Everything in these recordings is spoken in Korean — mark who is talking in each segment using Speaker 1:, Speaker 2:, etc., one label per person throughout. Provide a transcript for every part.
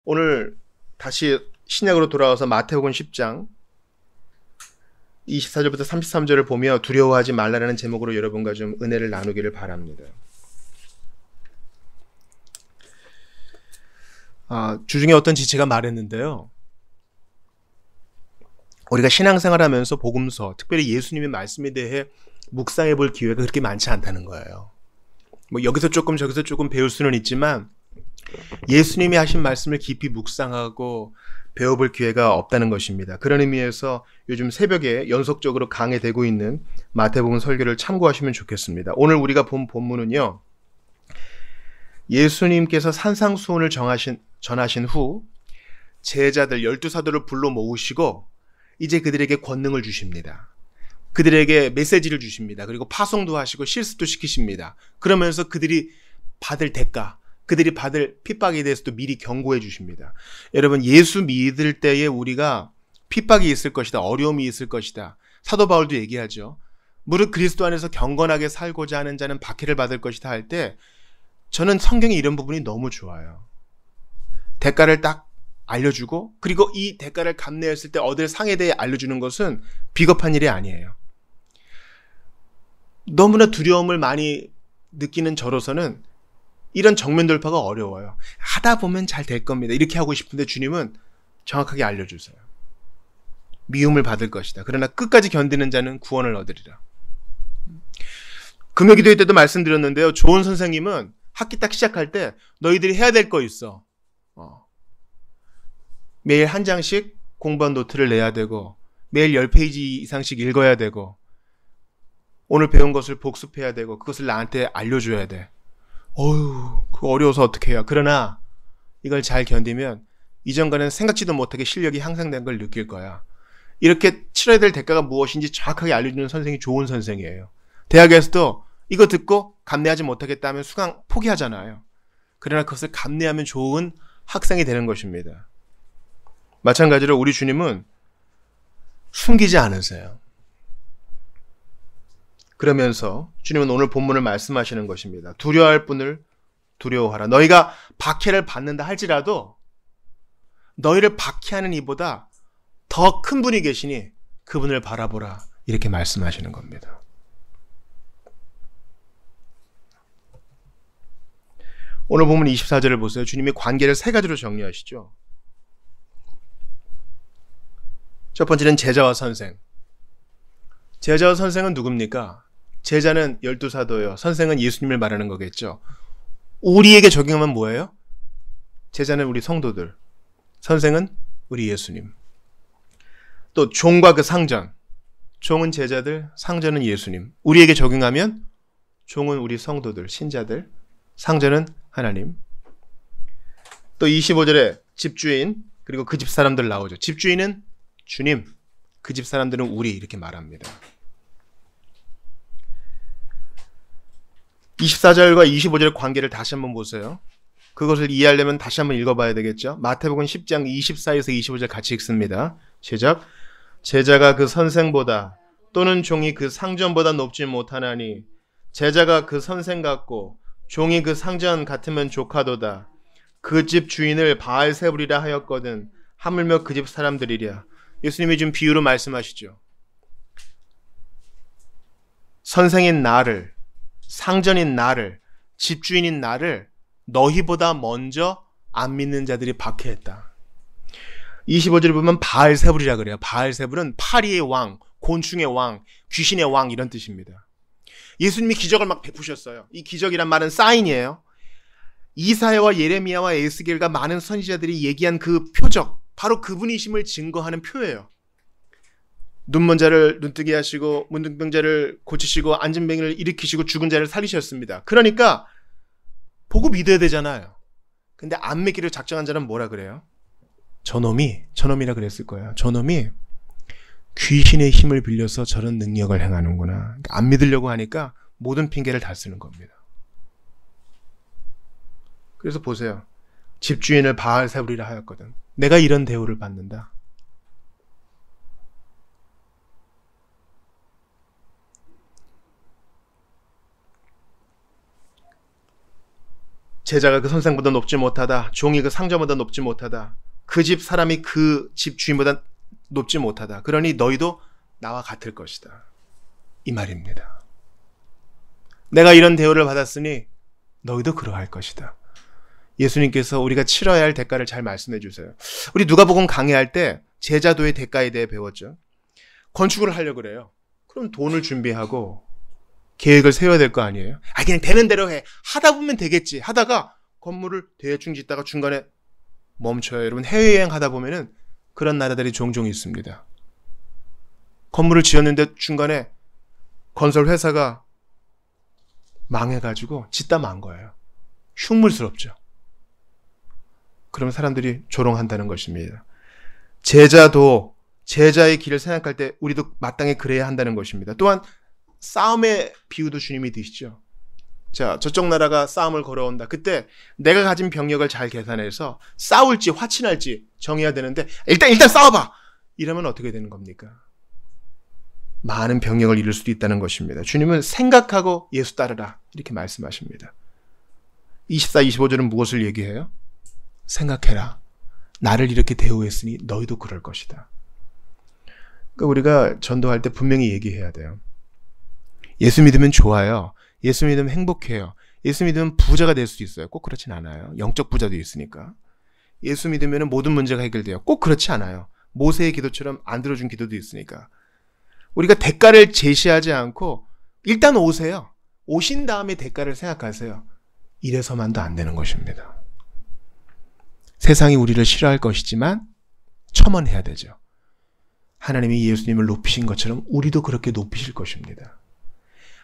Speaker 1: 오늘 다시 신약으로 돌아와서 마태복음 10장 24절부터 33절을 보며 두려워하지 말라라는 제목으로 여러분과 좀 은혜를 나누기를 바랍니다. 주중에 어떤 지체가 말했는데요. 우리가 신앙생활하면서 복음서, 특별히 예수님의 말씀에 대해 묵상해 볼 기회가 그렇게 많지 않다는 거예요. 여기서 조금 저기서 조금 배울 수는 있지만 예수님이 하신 말씀을 깊이 묵상하고 배워볼 기회가 없다는 것입니다. 그런 의미에서 요즘 새벽에 연속적으로 강해되고 있는 마태복음 설교를 참고하시면 좋겠습니다. 오늘 우리가 본 본문은요, 예수님께서 산상수훈을 전하신 후 제자들 12사도를 불러 모으시고 이제 그들에게 권능을 주십니다. 그들에게 메시지를 주십니다. 그리고 파송도 하시고 실습도 시키십니다. 그러면서 그들이 받을 대가, 그들이 받을 핍박에 대해서도 미리 경고해 주십니다. 여러분, 예수 믿을 때에 우리가 핍박이 있을 것이다, 어려움이 있을 것이다. 사도 바울도 얘기하죠. 무릇 그리스도 안에서 경건하게 살고자 하는 자는 박해를 받을 것이다 할 때 저는 성경에 이런 부분이 너무 좋아요. 대가를 딱 알려주고 그리고 이 대가를 감내했을 때 얻을 상에 대해 알려주는 것은 비겁한 일이 아니에요. 너무나 두려움을 많이 느끼는 저로서는 이런 정면 돌파가 어려워요. 하다 보면 잘 될 겁니다. 이렇게 하고 싶은데 주님은 정확하게 알려주세요. 미움을 받을 것이다. 그러나 끝까지 견디는 자는 구원을 얻으리라. 금요기도회 때도 말씀드렸는데요. 좋은 선생님은 학기 딱 시작할 때 너희들이 해야 될 거 있어. 매일 한 장씩 공부한 노트를 내야 되고 매일 10페이지 이상씩 읽어야 되고 오늘 배운 것을 복습해야 되고 그것을 나한테 알려줘야 돼. 그거 어려워서 어떻게 해요. 그러나 이걸 잘 견디면 이전과는 생각지도 못하게 실력이 향상된 걸 느낄 거야. 이렇게 치러야 될 대가가 무엇인지 정확하게 알려주는 선생이 좋은 선생이에요. 대학에서도 이거 듣고 감내하지 못하겠다 하면 수강 포기하잖아요. 그러나 그것을 감내하면 좋은 학생이 되는 것입니다. 마찬가지로 우리 주님은 숨기지 않으세요. 그러면서 주님은 오늘 본문을 말씀하시는 것입니다. 두려워할 분을 두려워하라. 너희가 박해를 받는다 할지라도 너희를 박해하는 이보다 더 큰 분이 계시니 그분을 바라보라. 이렇게 말씀하시는 겁니다. 오늘 본문 24절을 보세요. 주님이 관계를 세 가지로 정리하시죠. 첫 번째는 제자와 선생. 제자와 선생은 누굽니까? 제자는 12사도예요. 선생은 예수님을 말하는 거겠죠. 우리에게 적용하면 뭐예요? 제자는 우리 성도들. 선생은 우리 예수님. 또 종과 그 상전. 종은 제자들, 상전은 예수님. 우리에게 적용하면 종은 우리 성도들, 신자들. 상전은 하나님. 또 25절에 집주인 그리고 그 집 사람들 나오죠. 집주인은 주님, 그 집 사람들은 우리 이렇게 말합니다. 24절과 25절의 관계를 다시 한번 보세요. 그것을 이해하려면 다시 한번 읽어봐야 되겠죠. 마태복음 10장 24에서 25절 같이 읽습니다. 시작. 제자가 그 선생보다 또는 종이 그 상전보다 높지 못하나니 제자가 그 선생 같고 종이 그 상전 같으면 조카도다. 그 집 주인을 바알세불이라 하였거든 하물며 그 집 사람들이랴. 예수님이 지금 비유로 말씀하시죠. 선생인 나를, 상전인 나를, 집주인인 나를 너희보다 먼저 안 믿는 자들이 박해했다. 25절을 보면 바알세불이라 그래요. 바알세불은 파리의 왕, 곤충의 왕, 귀신의 왕 이런 뜻입니다. 예수님이 기적을 막 베푸셨어요. 이 기적이란 말은 사인이에요. 이사야와 예레미야와 에스겔과 많은 선지자들이 얘기한 그 표적, 바로 그분이심을 증거하는 표예요. 눈먼 자를 눈뜨게 하시고 문둥병자를 고치시고 앉은 뱅이를 일으키시고 죽은 자를 살리셨습니다. 그러니까 보고 믿어야 되잖아요. 근데 안 믿기를 작정한 자는 뭐라 그래요? 저놈이라 그랬을 거예요. 저놈이 귀신의 힘을 빌려서 저런 능력을 행하는구나. 그러니까 안 믿으려고 하니까 모든 핑계를 다 쓰는 겁니다. 그래서 보세요. 집주인을 바알세불이라 하였거든. 내가 이런 대우를 받는다. 제자가 그 선생보다 높지 못하다. 종이 그 상전보다 높지 못하다. 그 집 사람이 그 집 주인보다 높지 못하다. 그러니 너희도 나와 같을 것이다. 이 말입니다. 내가 이런 대우를 받았으니 너희도 그러할 것이다. 예수님께서 우리가 치러야 할 대가를 잘 말씀해 주세요. 우리 누가복음 강의할 때 제자도의 대가에 대해 배웠죠. 건축을 하려고 그래요. 그럼 돈을 준비하고 계획을 세워야 될 거 아니에요? 그냥 되는 대로 해. 하다 보면 되겠지. 하다가 건물을 대충 짓다가 중간에 멈춰요. 여러분 해외여행 하다 보면은 그런 나라들이 종종 있습니다. 건물을 지었는데 중간에 건설 회사가 망해가지고 짓다 만 거예요. 흉물스럽죠. 그러면 사람들이 조롱한다는 것입니다. 제자도 제자의 길을 생각할 때 우리도 마땅히 그래야 한다는 것입니다. 또한 싸움의 비유도 주님이 드시죠. 자, 저쪽 나라가 싸움을 걸어온다. 그때 내가 가진 병력을 잘 계산해서 싸울지 화친할지 정해야 되는데 일단 싸워봐. 이러면 어떻게 되는 겁니까? 많은 병력을 잃을 수도 있다는 것입니다. 주님은 생각하고 예수 따르라 이렇게 말씀하십니다. 24, 25절은 무엇을 얘기해요? 생각해라. 나를 이렇게 대우했으니 너희도 그럴 것이다. 그러니까 우리가 전도할 때 분명히 얘기해야 돼요. 예수 믿으면 좋아요. 예수 믿으면 행복해요. 예수 믿으면 부자가 될 수도 있어요. 꼭 그렇진 않아요. 영적 부자도 있으니까. 예수 믿으면 모든 문제가 해결돼요. 꼭 그렇지 않아요. 모세의 기도처럼 안 들어준 기도도 있으니까. 우리가 대가를 제시하지 않고 일단 오세요. 오신 다음에 대가를 생각하세요. 이래서만도 안 되는 것입니다. 세상이 우리를 싫어할 것이지만 첨언해야 되죠. 하나님이 예수님을 높이신 것처럼 우리도 그렇게 높이실 것입니다.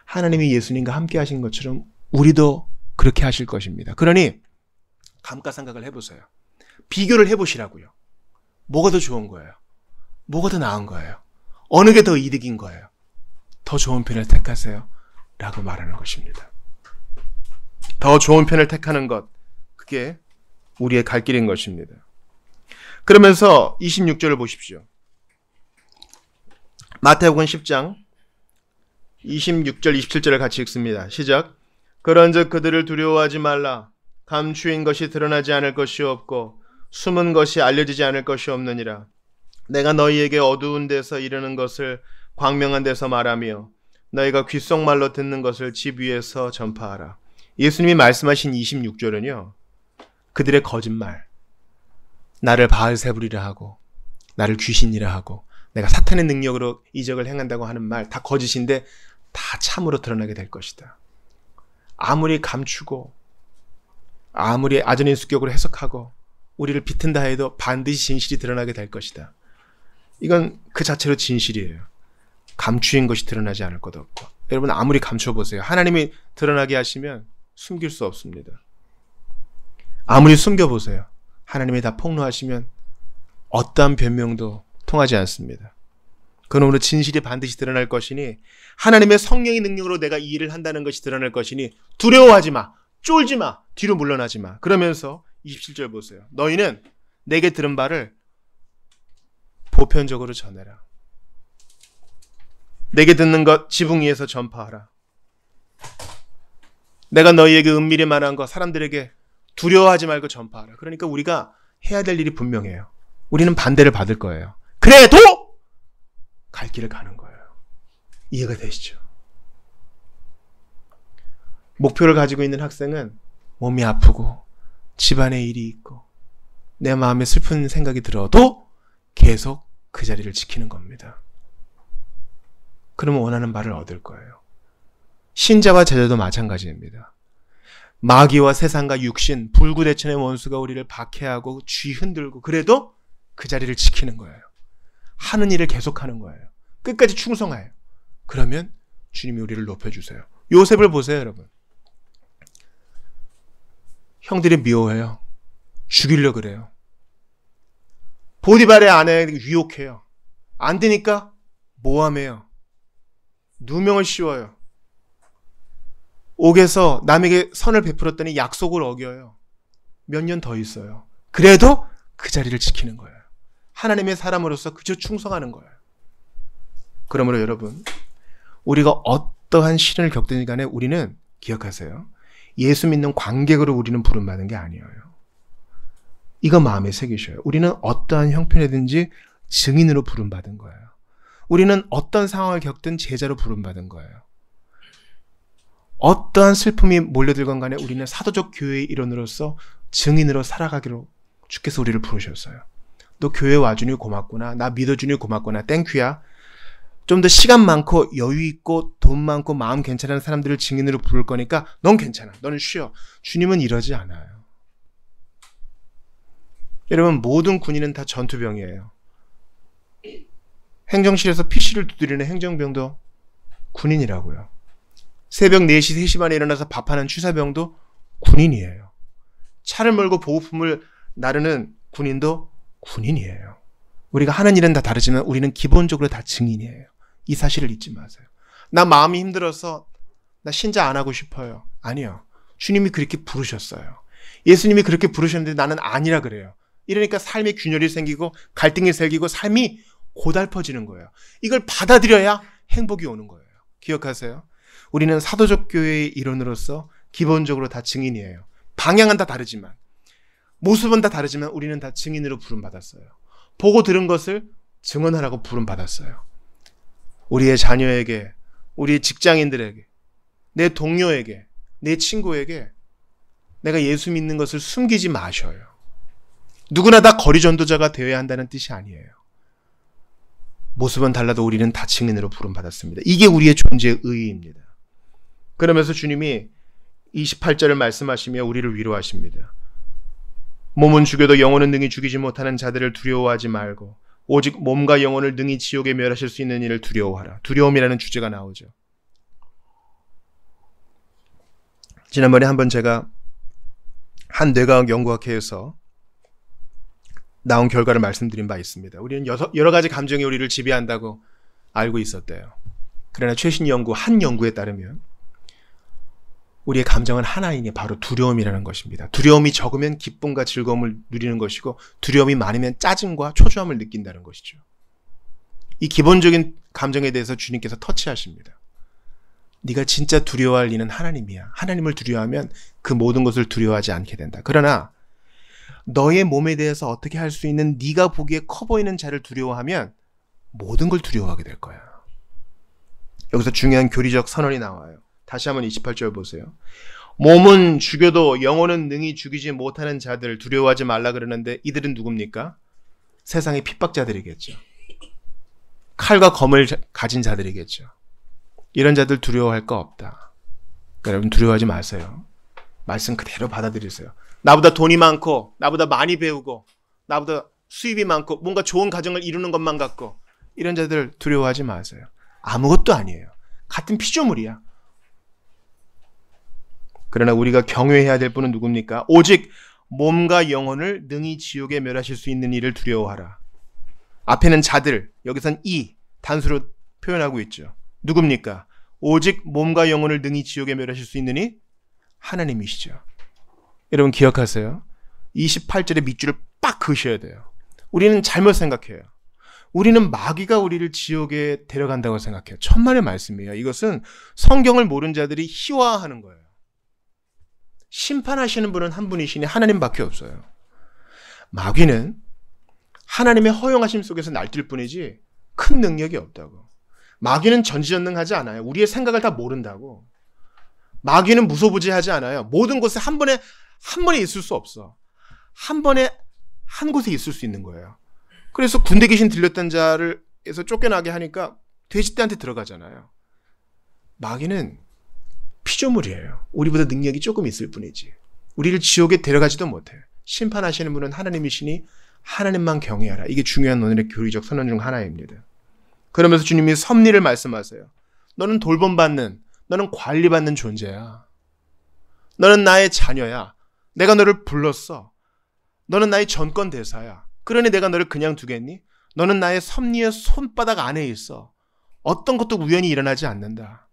Speaker 1: 하나님이 예수님과 함께 하신 것처럼 우리도 그렇게 하실 것입니다. 그러니 감가상각을 해보세요. 비교를 해보시라고요. 뭐가 더 좋은 거예요? 뭐가 더 나은 거예요? 어느 게 더 이득인 거예요? 더 좋은 편을 택하세요. 라고 말하는 것입니다. 더 좋은 편을 택하는 것, 그게 우리의 갈 길인 것입니다. 그러면서 26절을 보십시오. 마태복음 10장 26절 27절을 같이 읽습니다. 시작. 그런즉 그들을 두려워하지 말라. 감추인 것이 드러나지 않을 것이 없고 숨은 것이 알려지지 않을 것이 없느니라. 내가 너희에게 어두운 데서 이르는 것을 광명한 데서 말하며 너희가 귓속말로 듣는 것을 집 위에서 전파하라. 예수님이 말씀하신 26절은요. 그들의 거짓말, 나를 바알세불이라 하고 나를 귀신이라 하고 내가 사탄의 능력으로 이적을 행한다고 하는 말 다 거짓인데 다 참으로 드러나게 될 것이다. 아무리 감추고 아무리 아전인수격으로 해석하고 우리를 비튼다 해도 반드시 진실이 드러나게 될 것이다. 이건 그 자체로 진실이에요. 감추인 것이 드러나지 않을 것 없고. 여러분 아무리 감춰보세요. 하나님이 드러나게 하시면 숨길 수 없습니다. 아무리 숨겨보세요. 하나님이 다 폭로하시면 어떠한 변명도 통하지 않습니다. 그러므로 진실이 반드시 드러날 것이니 하나님의 성령의 능력으로 내가 이 일을 한다는 것이 드러날 것이니 두려워하지 마. 쫄지 마. 뒤로 물러나지 마. 그러면서 27절 보세요. 너희는 내게 들은 바를 보편적으로 전해라. 내게 듣는 것 지붕 위에서 전파하라. 내가 너희에게 은밀히 말한 것 사람들에게 두려워하지 말고 전파하라. 그러니까 우리가 해야 될 일이 분명해요. 우리는 반대를 받을 거예요. 그래도 갈 길을 가는 거예요. 이해가 되시죠? 목표를 가지고 있는 학생은 몸이 아프고 집안에 일이 있고 내 마음에 슬픈 생각이 들어도 계속 그 자리를 지키는 겁니다. 그러면 원하는 바를 얻을 거예요. 신자와 제자도 마찬가지입니다. 마귀와 세상과 육신, 불구대천의 원수가 우리를 박해하고 쥐 흔들고 그래도 그 자리를 지키는 거예요. 하는 일을 계속하는 거예요. 끝까지 충성해요. 그러면 주님이 우리를 높여주세요. 요셉을 보세요, 여러분. 형들이 미워해요. 죽이려고 그래요. 보디발의 아내에게 유혹해요. 안 되니까 모함해요. 누명을 씌워요. 옥에서 남에게 선을 베풀었더니 약속을 어겨요. 몇 년 더 있어요. 그래도 그 자리를 지키는 거예요. 하나님의 사람으로서 그저 충성하는 거예요. 그러므로 여러분, 우리가 어떠한 시련을 겪든지 간에 우리는 기억하세요. 예수 믿는 관객으로 우리는 부름받은 게 아니에요. 이거 마음에 새기셔요. 우리는 어떠한 형편이든지 증인으로 부름받은 거예요. 우리는 어떤 상황을 겪든 제자로 부름받은 거예요. 어떠한 슬픔이 몰려들건 간에 우리는 사도적 교회의 일원으로서 증인으로 살아가기로 주께서 우리를 부르셨어요. 너 교회 와주니 고맙구나. 나 믿어주니 고맙구나. 땡큐야. 좀 더 시간 많고 여유 있고 돈 많고 마음 괜찮은 사람들을 증인으로 부를 거니까 넌 괜찮아. 너는 쉬어. 주님은 이러지 않아요. 여러분, 모든 군인은 다 전투병이에요. 행정실에서 PC를 두드리는 행정병도 군인이라고요. 새벽 4시, 3시 반에 일어나서 밥하는 취사병도 군인이에요. 차를 몰고 보급품을 나르는 군인도 군인이에요. 우리가 하는 일은 다 다르지만 우리는 기본적으로 다 증인이에요. 이 사실을 잊지 마세요. 나 마음이 힘들어서 나 신자 안 하고 싶어요. 아니요. 주님이 그렇게 부르셨어요. 예수님이 그렇게 부르셨는데 나는 아니라 그래요. 이러니까 삶의 균열이 생기고 갈등이 생기고 삶이 고달퍼지는 거예요. 이걸 받아들여야 행복이 오는 거예요. 기억하세요. 우리는 사도적 교회의 일원으로서 기본적으로 다 증인이에요. 방향은 다 다르지만, 모습은 다 다르지만 우리는 다 증인으로 부름받았어요. 보고 들은 것을 증언하라고 부름받았어요. 우리의 자녀에게, 우리의 직장인들에게, 내 동료에게, 내 친구에게 내가 예수 믿는 것을 숨기지 마셔요. 누구나 다 거리 전도자가 되어야 한다는 뜻이 아니에요. 모습은 달라도 우리는 다 증인으로 부름받았습니다. 이게 우리의 존재의 의의입니다. 그러면서 주님이 28절을 말씀하시며 우리를 위로하십니다. 몸은 죽여도 영혼은 능히 죽이지 못하는 자들을 두려워하지 말고 오직 몸과 영혼을 능히 지옥에 멸하실 수 있는 일을 두려워하라. 두려움이라는 주제가 나오죠. 지난번에 한번 제가 한 뇌과학 연구학회에서 나온 결과를 말씀드린 바 있습니다. 우리는 여러 가지 감정이 우리를 지배한다고 알고 있었대요. 그러나 최신 연구, 한 연구에 따르면 우리의 감정은 하나이니 바로 두려움이라는 것입니다. 두려움이 적으면 기쁨과 즐거움을 누리는 것이고 두려움이 많으면 짜증과 초조함을 느낀다는 것이죠. 이 기본적인 감정에 대해서 주님께서 터치하십니다. 네가 진짜 두려워할 이는 하나님이야. 하나님을 두려워하면 그 모든 것을 두려워하지 않게 된다. 그러나 너의 몸에 대해서 어떻게 할 수 있는 네가 보기에 커 보이는 자를 두려워하면 모든 걸 두려워하게 될 거야. 여기서 중요한 교리적 선언이 나와요. 다시 한번 28절 보세요. 몸은 죽여도 영혼은 능히 죽이지 못하는 자들 두려워하지 말라 그러는데 이들은 누굽니까? 세상의 핍박자들이겠죠. 칼과 검을 가진 자들이겠죠. 이런 자들 두려워할 거 없다. 그러니까 여러분 두려워하지 마세요. 말씀 그대로 받아들이세요. 나보다 돈이 많고 나보다 많이 배우고 나보다 수입이 많고 뭔가 좋은 가정을 이루는 것만 같고 이런 자들 두려워하지 마세요. 아무것도 아니에요. 같은 피조물이야. 그러나 우리가 경외해야 될 분은 누굽니까? 오직 몸과 영혼을 능히 지옥에 멸하실 수 있는 이를 두려워하라. 앞에는 자들, 여기선 이 단수로 표현하고 있죠. 누굽니까? 오직 몸과 영혼을 능히 지옥에 멸하실 수 있는 이 하나님이시죠. 여러분 기억하세요. 28절의 밑줄을 빡 그으셔야 돼요. 우리는 잘못 생각해요. 우리는 마귀가 우리를 지옥에 데려간다고 생각해요. 천만의 말씀이에요. 이것은 성경을 모르는 자들이 희화화하는 거예요. 심판하시는 분은 한 분이시니 하나님밖에 없어요. 마귀는 하나님의 허용하심 속에서 날뛸 뿐이지 큰 능력이 없다고. 마귀는 전지전능하지 않아요. 우리의 생각을 다 모른다고. 마귀는 무소부지하지 않아요. 모든 곳에 한 번에 있을 수 없어. 한 번에 한 곳에 있을 수 있는 거예요. 그래서 군대 귀신 들렸던 자를 에서 쫓겨나게 하니까 돼지떼한테 들어가잖아요. 마귀는 피조물이에요. 우리보다 능력이 조금 있을 뿐이지. 우리를 지옥에 데려가지도 못해. 심판하시는 분은 하나님이시니 하나님만 경외하라. 이게 중요한 오늘의 교리적 선언 중 하나입니다. 그러면서 주님이 섭리를 말씀하세요. 너는 돌봄받는, 너는 관리받는 존재야. 너는 나의 자녀야. 내가 너를 불렀어. 너는 나의 전권 대사야. 그러니 내가 너를 그냥 두겠니? 너는 나의 섭리의 손바닥 안에 있어. 어떤 것도 우연히 일어나지 않는다.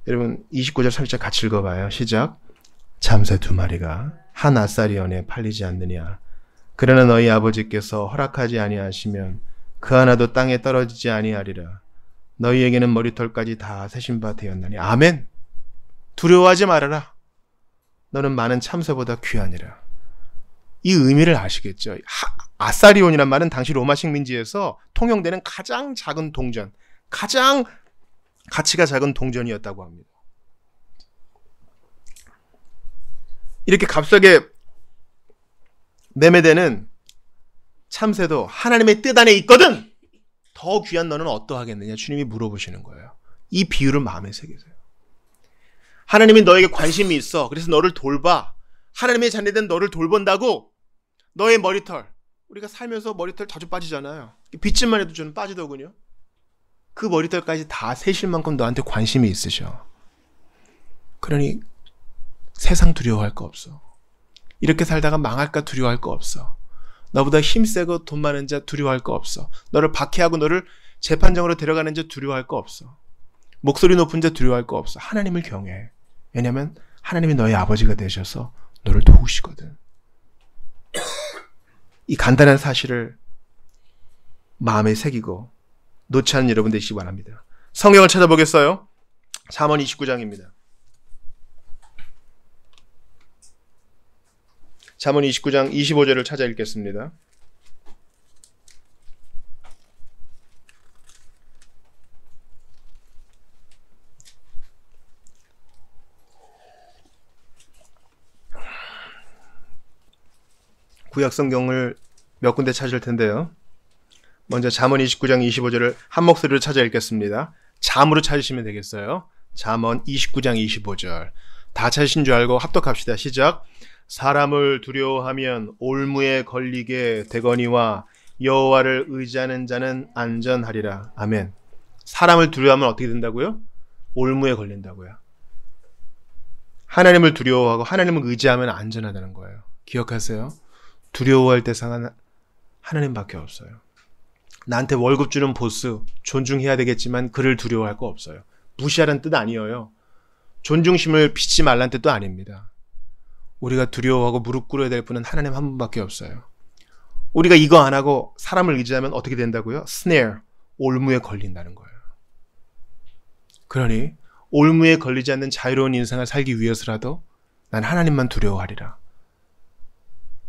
Speaker 1: 여러분 29절 30절 같이 읽어봐요. 시작. 잠새 2마리가 한 아싸리 연에 팔리지 않느냐. 그러나 너희 아버지께서 허락하지 아니하시면 그 하나도 땅에 떨어지지 아니하리라. 너희에게는 머리털까지 다 세신 바 되었나니. 아멘. 두려워하지 말아라. 너는 많은 참새보다 귀하니라. 이 의미를 아시겠죠? 아사리온이란 말은 당시 로마 식민지에서 통용되는 가장 작은 동전, 가장 가치가 작은 동전이었다고 합니다. 이렇게 값싸게 매매되는 참새도 하나님의 뜻 안에 있거든! 더 귀한 너는 어떠하겠느냐? 주님이 물어보시는 거예요. 이 비유를 마음에 새기세요. 하나님이 너에게 관심이 있어. 그래서 너를 돌봐. 하나님의 자녀된 너를 돌본다고 너의 머리털, 우리가 살면서 머리털 자주 빠지잖아요. 빗질만 해도 저는 빠지더군요. 그 머리털까지 다 세실 만큼 너한테 관심이 있으셔. 그러니 세상 두려워할 거 없어. 이렇게 살다가 망할까 두려워할 거 없어. 너보다 힘세고 돈 많은 자 두려워할 거 없어. 너를 박해하고 너를 재판정으로 데려가는 자 두려워할 거 없어. 목소리 높은 자 두려워할 거 없어. 하나님을 경외해. 왜냐하면 하나님이 너의 아버지가 되셔서 너를 도우시거든. 이 간단한 사실을 마음에 새기고 놓지 않은 여러분 되시기 바랍니다. 성경을 찾아보겠어요? 잠언 29장입니다. 잠언 29장 25절을 찾아 읽겠습니다. 구약 성경을 몇 군데 찾을 텐데요. 먼저 잠언 29장 25절을 한 목소리로 찾아 읽겠습니다. 잠으로 찾으시면 되겠어요. 잠언 29장 25절. 다 찾으신 줄 알고 합독합시다. 시작. 사람을 두려워하면 올무에 걸리게 되거니와 여호와를 의지하는 자는 안전하리라. 아멘. 사람을 두려워하면 어떻게 된다고요? 올무에 걸린다고요. 하나님을 두려워하고 하나님을 의지하면 안전하다는 거예요. 기억하세요. 두려워할 대상은 하나님밖에 없어요. 나한테 월급 주는 보스 존중해야 되겠지만 그를 두려워할 거 없어요. 무시하라는 뜻 아니에요. 존중심을 빚지 말라는 뜻도 아닙니다. 우리가 두려워하고 무릎 꿇어야 될 분은 하나님 한 분밖에 없어요. 우리가 이거 안 하고 사람을 의지하면 어떻게 된다고요? 스네어, 올무에 걸린다는 거예요. 그러니 올무에 걸리지 않는 자유로운 인생을 살기 위해서라도 난 하나님만 두려워하리라.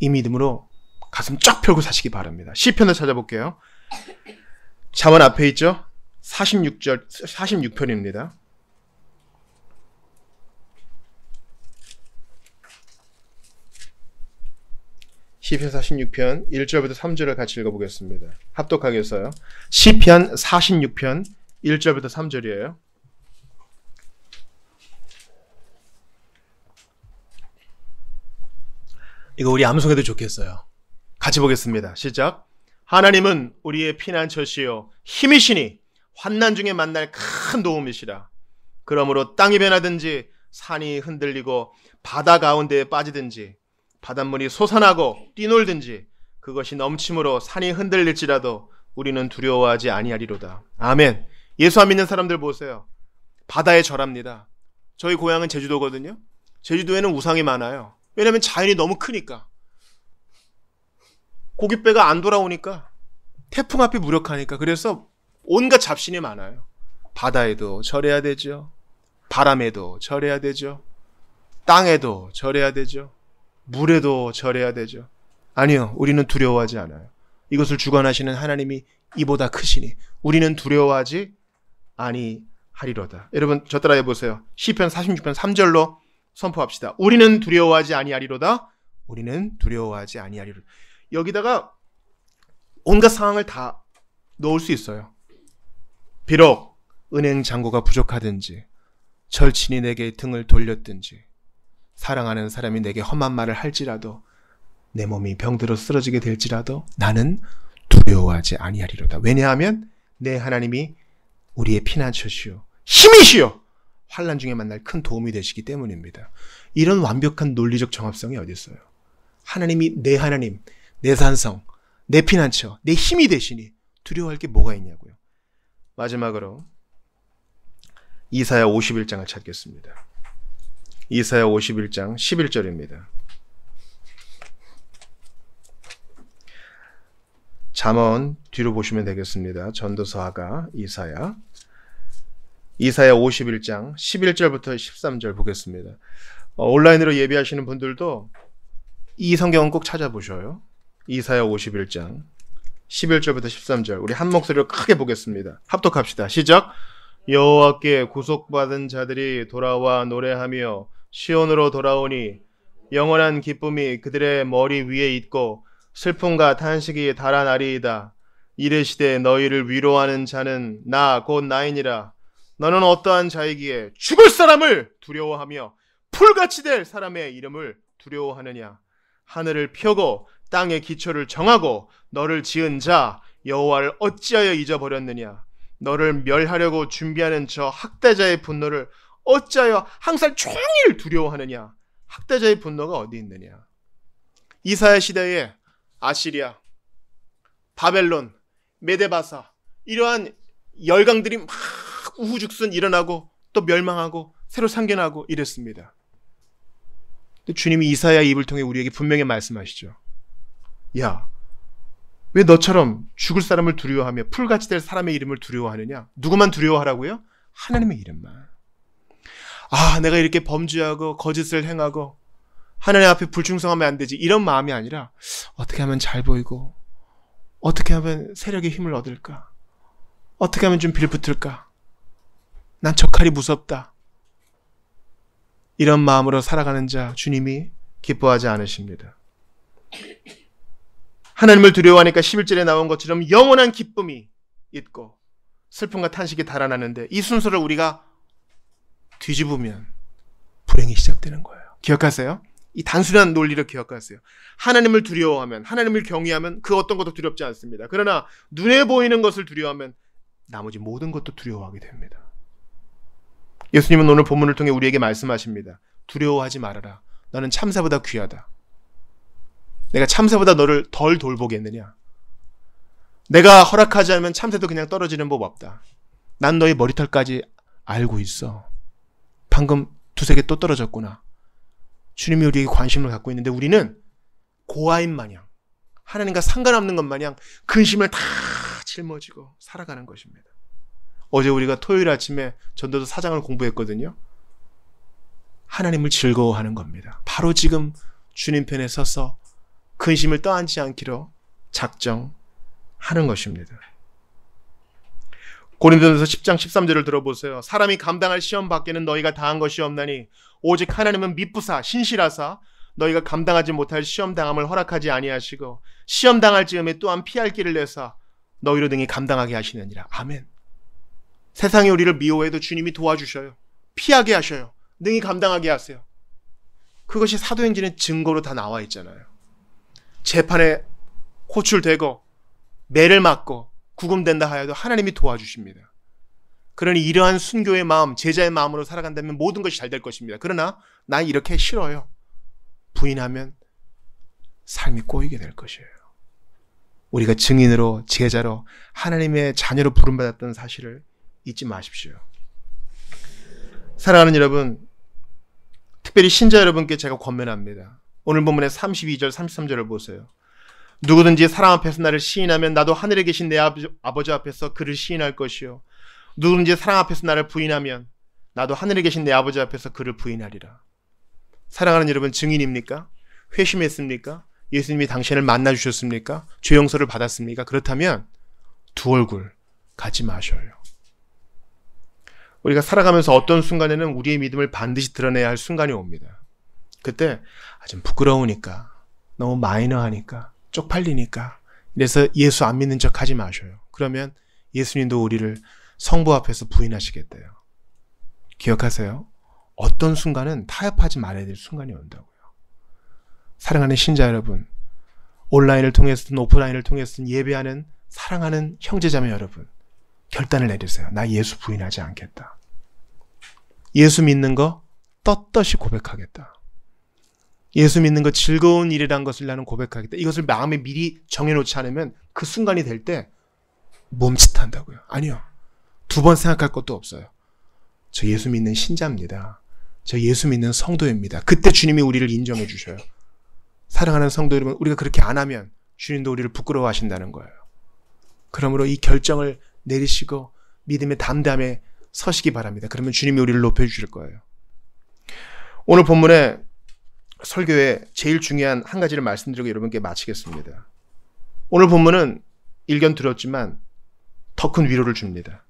Speaker 1: 이 믿음으로 가슴 쫙 펴고 사시기 바랍니다. 시편을 찾아볼게요. 잠언 앞에 있죠? 46편입니다. 시편 46편 1절부터 3절을 같이 읽어보겠습니다. 합독하겠어요. 시편 46편 1절부터 3절이에요. 이거 우리 암송해도 좋겠어요. 같이 보겠습니다. 시작. 하나님은 우리의 피난처시요 힘이시니 환난 중에 만날 큰 도움이시라. 그러므로 땅이 변하든지 산이 흔들리고 바다 가운데에 빠지든지 바닷물이 솟아나고 뛰놀든지 그것이 넘침으로 산이 흔들릴지라도 우리는 두려워하지 아니하리로다. 아멘. 예수 안 믿는 사람들 보세요. 바다에 절합니다. 저희 고향은 제주도거든요. 제주도에는 우상이 많아요. 왜냐하면 자연이 너무 크니까. 고깃배가 안 돌아오니까. 태풍 앞이 무력하니까. 그래서 온갖 잡신이 많아요. 바다에도 절해야 되죠. 바람에도 절해야 되죠. 땅에도 절해야 되죠. 물에도 절해야 되죠. 아니요. 우리는 두려워하지 않아요. 이것을 주관하시는 하나님이 이보다 크시니 우리는 두려워하지 아니하리로다. 여러분 저 따라해 보세요. 시편 46편 3절로 선포합시다. 우리는 두려워하지 아니하리로다. 우리는 두려워하지 아니하리로다. 여기다가 온갖 상황을 다 넣을 수 있어요. 비록 은행 잔고가 부족하든지 절친이 내게 등을 돌렸든지 사랑하는 사람이 내게 험한 말을 할지라도 내 몸이 병들어 쓰러지게 될지라도 나는 두려워하지 아니하리로다. 왜냐하면 내 하나님이 우리의 피난처시요 힘이시요 환난 중에 만날 큰 도움이 되시기 때문입니다. 이런 완벽한 논리적 정합성이 어디 있어요? 하나님이 내 하나님, 내 산성, 내 피난처, 내 힘이 되시니 두려워할 게 뭐가 있냐고요. 마지막으로 이사야 51장을 찾겠습니다. 이사야 51장 11절입니다. 잠언 뒤로 보시면 되겠습니다. 전도서하가 이사야 이사야 51장 11절부터 13절 보겠습니다. 온라인으로 예배하시는 분들도 이 성경은 꼭 찾아보셔요. 이사야 51장 11절부터 13절 우리 한 목소리로 크게 보겠습니다. 합독합시다. 시작. 여호와께 구속받은 자들이 돌아와 노래하며 시온으로 돌아오니 영원한 기쁨이 그들의 머리 위에 있고 슬픔과 탄식이 달아나리이다. 이르시되 너희를 위로하는 자는 나 곧 나이니라. 너는 어떠한 자이기에 죽을 사람을 두려워하며 풀같이 될 사람의 이름을 두려워하느냐. 하늘을 펴고 땅의 기초를 정하고 너를 지은 자 여호와를 어찌하여 잊어버렸느냐. 너를 멸하려고 준비하는 저 학대자의 분노를 어찌하여 항상 종일 두려워하느냐. 학대자의 분노가 어디 있느냐. 이사야 시대에 아시리아, 바벨론, 메데바사 이러한 열강들이 막 우후죽순 일어나고 또 멸망하고 새로 상견하고 이랬습니다. 근데 주님이 이사야 입을 통해 우리에게 분명히 말씀하시죠. 야, 왜 너처럼 죽을 사람을 두려워하며 풀같이 될 사람의 이름을 두려워하느냐? 누구만 두려워하라고요? 하나님의 이름만. 아, 내가 이렇게 범죄하고 거짓을 행하고 하나님 앞에 불충성하면 안 되지. 이런 마음이 아니라 어떻게 하면 잘 보이고 어떻게 하면 세력의 힘을 얻을까? 어떻게 하면 좀 빌붙을까? 난 저 칼이 무섭다. 이런 마음으로 살아가는 자 주님이 기뻐하지 않으십니다. 하나님을 두려워하니까 11절에 나온 것처럼 영원한 기쁨이 있고 슬픔과 탄식이 달아나는데 이 순서를 우리가 뒤집으면 불행이 시작되는 거예요. 기억하세요? 이 단순한 논리를 기억하세요. 하나님을 두려워하면, 하나님을 경외하면 그 어떤 것도 두렵지 않습니다. 그러나 눈에 보이는 것을 두려워하면 나머지 모든 것도 두려워하게 됩니다. 예수님은 오늘 본문을 통해 우리에게 말씀하십니다. 두려워하지 말아라. 너는 참새보다 귀하다. 내가 참새보다 너를 덜 돌보겠느냐. 내가 허락하지 않으면 참새도 그냥 떨어지는 법 없다. 난 너의 머리털까지 알고 있어. 방금 두세 개 또 떨어졌구나. 주님이 우리에게 관심을 갖고 있는데 우리는 고아인 마냥 하나님과 상관없는 것 마냥 근심을 다 짊어지고 살아가는 것입니다. 어제 우리가 토요일 아침에 전도서 4장을 공부했거든요. 하나님을 즐거워하는 겁니다. 바로 지금 주님 편에 서서 근심을 떠안지 않기로 작정하는 것입니다. 고린도전서 10장 13절을 들어보세요. 사람이 감당할 시험 밖에는 너희가 다한 것이 없나니 오직 하나님은 미쁘사 신실하사 너희가 감당하지 못할 시험 당함을 허락하지 아니하시고 시험 당할 즈음에 또한 피할 길을 내사 너희로 등이 감당하게 하시느니라. 아멘. 세상이 우리를 미워해도 주님이 도와주셔요. 피하게 하셔요. 능히 감당하게 하세요. 그것이 사도행전의 증거로 다 나와 있잖아요. 재판에 호출되고 매를 맞고 구금된다 하여도 하나님이 도와주십니다. 그러니 이러한 순교의 마음, 제자의 마음으로 살아간다면 모든 것이 잘 될 것입니다. 그러나 나 이렇게 싫어요. 부인하면 삶이 꼬이게 될 것이에요. 우리가 증인으로 제자로 하나님의 자녀로 부름받았던 사실을 잊지 마십시오. 사랑하는 여러분, 특별히 신자 여러분께 제가 권면합니다. 오늘 본문의 32절, 33절을 보세요. 누구든지 사람 앞에서 나를 시인하면 나도 하늘에 계신 내 아버지 앞에서 그를 시인할 것이요. 누구든지 사람 앞에서 나를 부인하면 나도 하늘에 계신 내 아버지 앞에서 그를 부인하리라. 사랑하는 여러분, 증인입니까? 회심했습니까? 예수님이 당신을 만나주셨습니까? 죄 용서를 받았습니까? 그렇다면 두 얼굴 갖지 마셔요. 우리가 살아가면서 어떤 순간에는 우리의 믿음을 반드시 드러내야 할 순간이 옵니다. 그때 좀 부끄러우니까, 너무 마이너하니까, 쪽팔리니까 이래서 예수 안 믿는 척 하지 마셔요. 그러면 예수님도 우리를 성부 앞에서 부인하시겠대요. 기억하세요. 어떤 순간은 타협하지 말아야 될 순간이 온다고요. 사랑하는 신자 여러분, 온라인을 통해서든 오프라인을 통해서든 예배하는 사랑하는 형제자매 여러분, 결단을 내리세요. 나 예수 부인하지 않겠다. 예수 믿는 거 떳떳이 고백하겠다. 예수 믿는 거 즐거운 일이란 것을 나는 고백하겠다. 이것을 마음에 미리 정해놓지 않으면 그 순간이 될 때 멈칫한다고요. 아니요. 두 번 생각할 것도 없어요. 저 예수 믿는 신자입니다. 저 예수 믿는 성도입니다. 그때 주님이 우리를 인정해 주셔요. 사랑하는 성도 여러분, 우리가 그렇게 안 하면 주님도 우리를 부끄러워하신다는 거예요. 그러므로 이 결정을 내리시고 믿음의 담대함에 서시기 바랍니다. 그러면 주님이 우리를 높여주실 거예요. 오늘 본문에 설교에 제일 중요한 한 가지를 말씀드리고 여러분께 마치겠습니다. 오늘 본문은 일견 들었지만 더 큰 위로를 줍니다.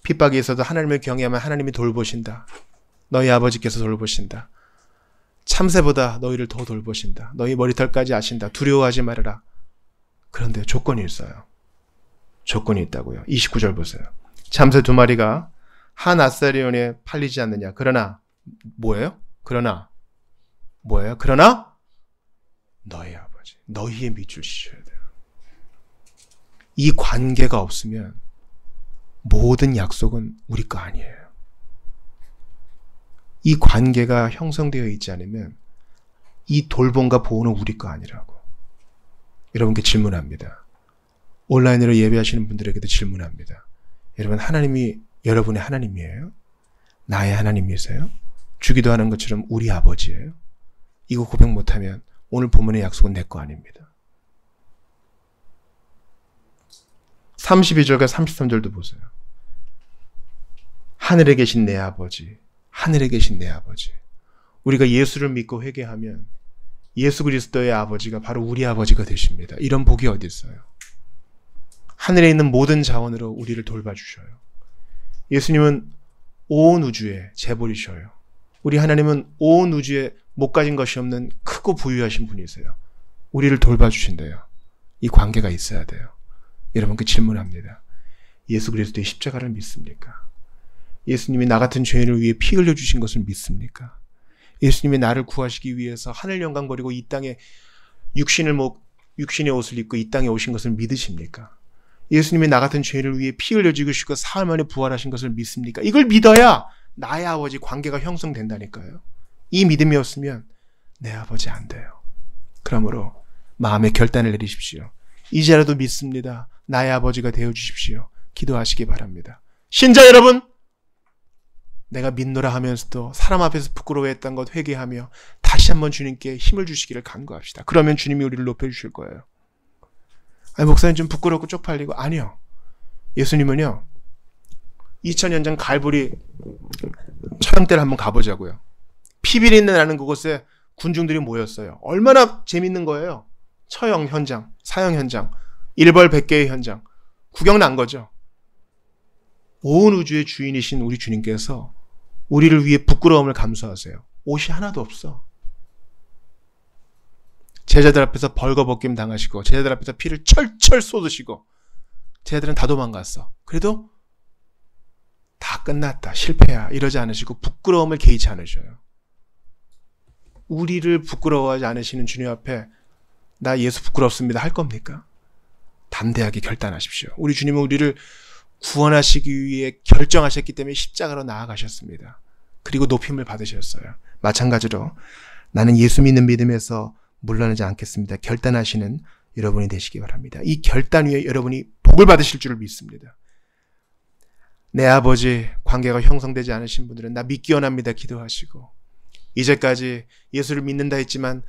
Speaker 1: 핍박에 있어도 하나님을 경외하면 하나님이 돌보신다. 너희 아버지께서 돌보신다. 참새보다 너희를 더 돌보신다. 너희 머리털까지 아신다. 두려워하지 말아라. 그런데 조건이 있어요. 조건이 있다고요. 29절 보세요. 참새 2마리가 한 아사리온에 팔리지 않느냐. 그러나 뭐예요? 그러나 뭐예요? 그러나 너희 아버지, 너희의 밑줄 씌셔야 돼요. 이 관계가 없으면 모든 약속은 우리 거 아니에요. 이 관계가 형성되어 있지 않으면 이 돌봄과 보호는 우리 거 아니라고. 여러분께 질문합니다. 온라인으로 예배하시는 분들에게도 질문합니다. 여러분, 하나님이 여러분의 하나님이에요? 나의 하나님이세요? 주기도 하는 것처럼 우리 아버지예요? 이거 고백 못하면 오늘 본문의 약속은 내 거 아닙니다. 32절과 33절도 보세요. 하늘에 계신 내 아버지, 하늘에 계신 내 아버지. 우리가 예수를 믿고 회개하면 예수 그리스도의 아버지가 바로 우리 아버지가 되십니다. 이런 복이 어디 있어요? 하늘에 있는 모든 자원으로 우리를 돌봐주셔요. 예수님은 온 우주의 재벌이셔요. 우리 하나님은 온 우주에 못 가진 것이 없는 크고 부유하신 분이세요. 우리를 돌봐주신대요. 이 관계가 있어야 돼요. 여러분께 질문합니다. 예수 그리스도의 십자가를 믿습니까? 예수님이 나 같은 죄인을 위해 피 흘려주신 것을 믿습니까? 예수님이 나를 구하시기 위해서 하늘 영광 버리고 이 땅에 육신의 옷을 입고 이 땅에 오신 것을 믿으십니까? 예수님이 나 같은 죄인을 위해 피 흘려 죽으시고 사흘 만에 부활하신 것을 믿습니까? 이걸 믿어야 나의 아버지 관계가 형성된다니까요. 이 믿음이 없으면 내 아버지 안 돼요. 그러므로 마음에 결단을 내리십시오. 이제라도 믿습니다. 나의 아버지가 되어주십시오. 기도하시기 바랍니다. 신자 여러분, 내가 믿노라 하면서도 사람 앞에서 부끄러워했던 것 회개하며 다시 한번 주님께 힘을 주시기를 간구합시다. 그러면 주님이 우리를 높여주실 거예요. 아니, 목사님 좀 부끄럽고 쪽팔리고. 아니요. 예수님은요, 2000년 전 갈보리 처형대를 한번 가보자고요. 피비린내 나는 그곳에 군중들이 모였어요. 얼마나 재밌는 거예요. 처형 현장, 사형 현장, 일벌백계의 현장. 구경 난 거죠. 온 우주의 주인이신 우리 주님께서 우리를 위해 부끄러움을 감수하세요. 옷이 하나도 없어. 제자들 앞에서 벌거벗김 당하시고 제자들 앞에서 피를 철철 쏟으시고 제자들은 다 도망갔어. 그래도 다 끝났다, 실패야 이러지 않으시고 부끄러움을 개의치 않으셔요. 우리를 부끄러워하지 않으시는 주님 앞에 나 예수 부끄럽습니다 할 겁니까? 담대하게 결단하십시오. 우리 주님은 우리를 구원하시기 위해 결정하셨기 때문에 십자가로 나아가셨습니다. 그리고 높임을 받으셨어요. 마찬가지로 나는 예수 믿는 믿음에서 물러나지 않겠습니다. 결단하시는 여러분이 되시기 바랍니다. 이 결단 위에 여러분이 복을 받으실 줄을 믿습니다. 내 아버지 관계가 형성되지 않으신 분들은 나 믿기 원합니다 기도하시고, 이제까지 예수를 믿는다 했지만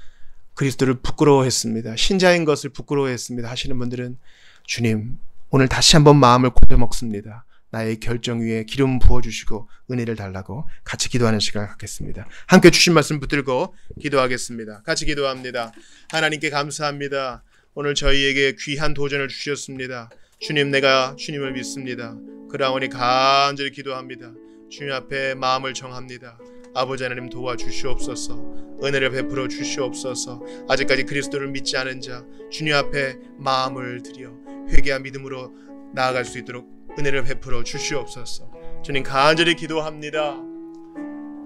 Speaker 1: 그리스도를 부끄러워했습니다, 신자인 것을 부끄러워했습니다 하시는 분들은 주님 오늘 다시 한번 마음을 고쳐먹습니다. 나의 결정 위에 기름 부어주시고 은혜를 달라고 같이 기도하는 시간을 갖겠습니다. 함께 주신 말씀 붙들고 기도하겠습니다. 같이 기도합니다. 하나님께 감사합니다. 오늘 저희에게 귀한 도전을 주셨습니다. 주님, 내가 주님을 믿습니다. 그러하오니 간절히 기도합니다. 주님 앞에 마음을 정합니다. 아버지 하나님 도와주시옵소서. 은혜를 베풀어 주시옵소서. 아직까지 그리스도를 믿지 않은 자 주님 앞에 마음을 들여 회개한 믿음으로 나아갈 수 있도록 은혜를 베풀어 주시옵소서. 주님 간절히 기도합니다.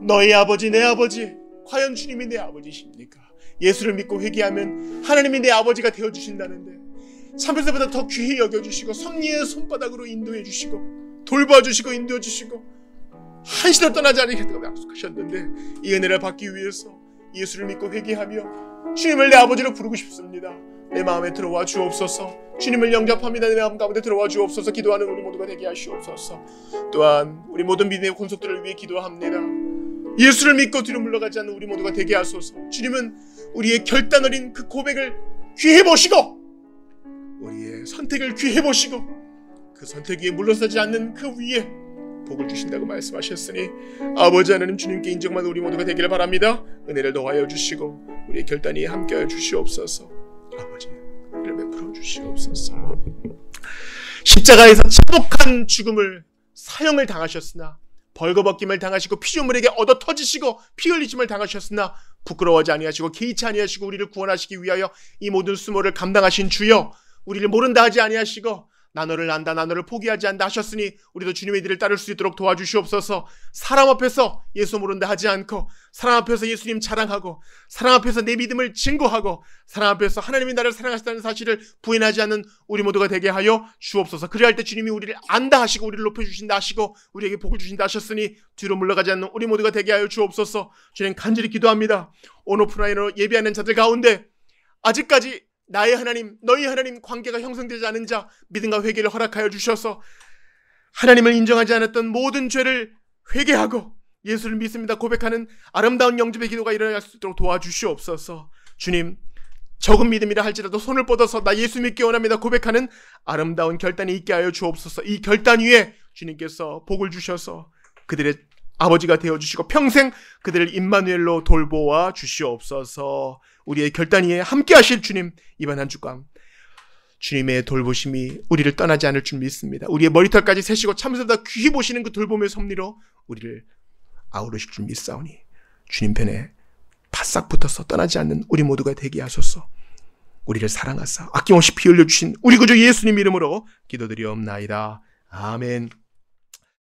Speaker 1: 너희 아버지 내 아버지, 과연 주님이 내 아버지십니까? 예수를 믿고 회개하면 하나님이 내 아버지가 되어주신다는데 참새보다 더 귀히 여겨주시고 섭리의 손바닥으로 인도해 주시고 돌봐주시고 인도해 주시고 한시도 떠나지 않으겠다고 약속하셨는데, 이 은혜를 받기 위해서 예수를 믿고 회개하며 주님을 내 아버지로 부르고 싶습니다. 내 마음에 들어와 주옵소서. 주님을 영접합니다. 내 마음 가운데 들어와 주옵소서. 기도하는 우리 모두가 되게 하시옵소서. 또한 우리 모든 믿음의 권속들을 위해 기도합니다. 예수를 믿고 뒤로 물러가지 않는 우리 모두가 되게 하소서. 주님은 우리의 결단 어린 그 고백을 귀해 보시고 우리의 선택을 귀해 보시고 그 선택 위에 물러서지 않는 그 위에 복을 주신다고 말씀하셨으니 아버지 하나님 주님께 인정받는 우리 모두가 되기를 바랍니다. 은혜를 더하여 주시고 우리의 결단이 함께하여 주시옵소서. 아버지 은혜를 베풀어 주시옵소서. 십자가에서 참혹한 죽음을 사형을 당하셨으나 벌거벗김을 당하시고 피조물에게 얻어 터지시고 피 흘리심을 당하셨으나 부끄러워하지 아니하시고 개의치 아니하시고 우리를 구원하시기 위하여 이 모든 수모를 감당하신 주여, 우리를 모른다 하지 아니하시고 나 너를 안다 나 너를 포기하지 않다 하셨으니 우리도 주님의 길을 따를 수 있도록 도와주시옵소서. 사람 앞에서 예수 모른다 하지 않고 사람 앞에서 예수님 자랑하고 사람 앞에서 내 믿음을 증거하고 사람 앞에서 하나님이 나를 사랑하신다는 사실을 부인하지 않는 우리 모두가 되게 하여 주옵소서. 그리할 때 주님이 우리를 안다 하시고 우리를 높여주신다 하시고 우리에게 복을 주신다 하셨으니 뒤로 물러가지 않는 우리 모두가 되게 하여 주옵소서. 주님 간절히 기도합니다. 온오프라인으로 예배하는 자들 가운데 아직까지 나의 하나님, 너희 하나님 관계가 형성되지 않은 자 믿음과 회개를 허락하여 주셔서 하나님을 인정하지 않았던 모든 죄를 회개하고 예수를 믿습니다 고백하는 아름다운 영접의 기도가 일어날 수 있도록 도와주시옵소서. 주님, 적은 믿음이라 할지라도 손을 뻗어서 나 예수 믿기 원합니다 고백하는 아름다운 결단이 있게 하여 주옵소서. 이 결단 위에 주님께서 복을 주셔서 그들의 아버지가 되어주시고 평생 그들을 임마누엘로 돌보아 주시옵소서. 우리의 결단 위에 함께 하실 주님, 이번 한 주간 주님의 돌보심이 우리를 떠나지 않을 줄 믿습니다. 우리의 머리털까지 세시고 참새보다 귀히 보시는 그 돌봄의 섭리로 우리를 아우르실 줄 믿사오니 주님 편에 바싹 붙어서 떠나지 않는 우리 모두가 되게 하소서. 우리를 사랑하사 아낌없이 피 흘려주신 우리 구주 예수님 이름으로 기도드리옵나이다. 아멘.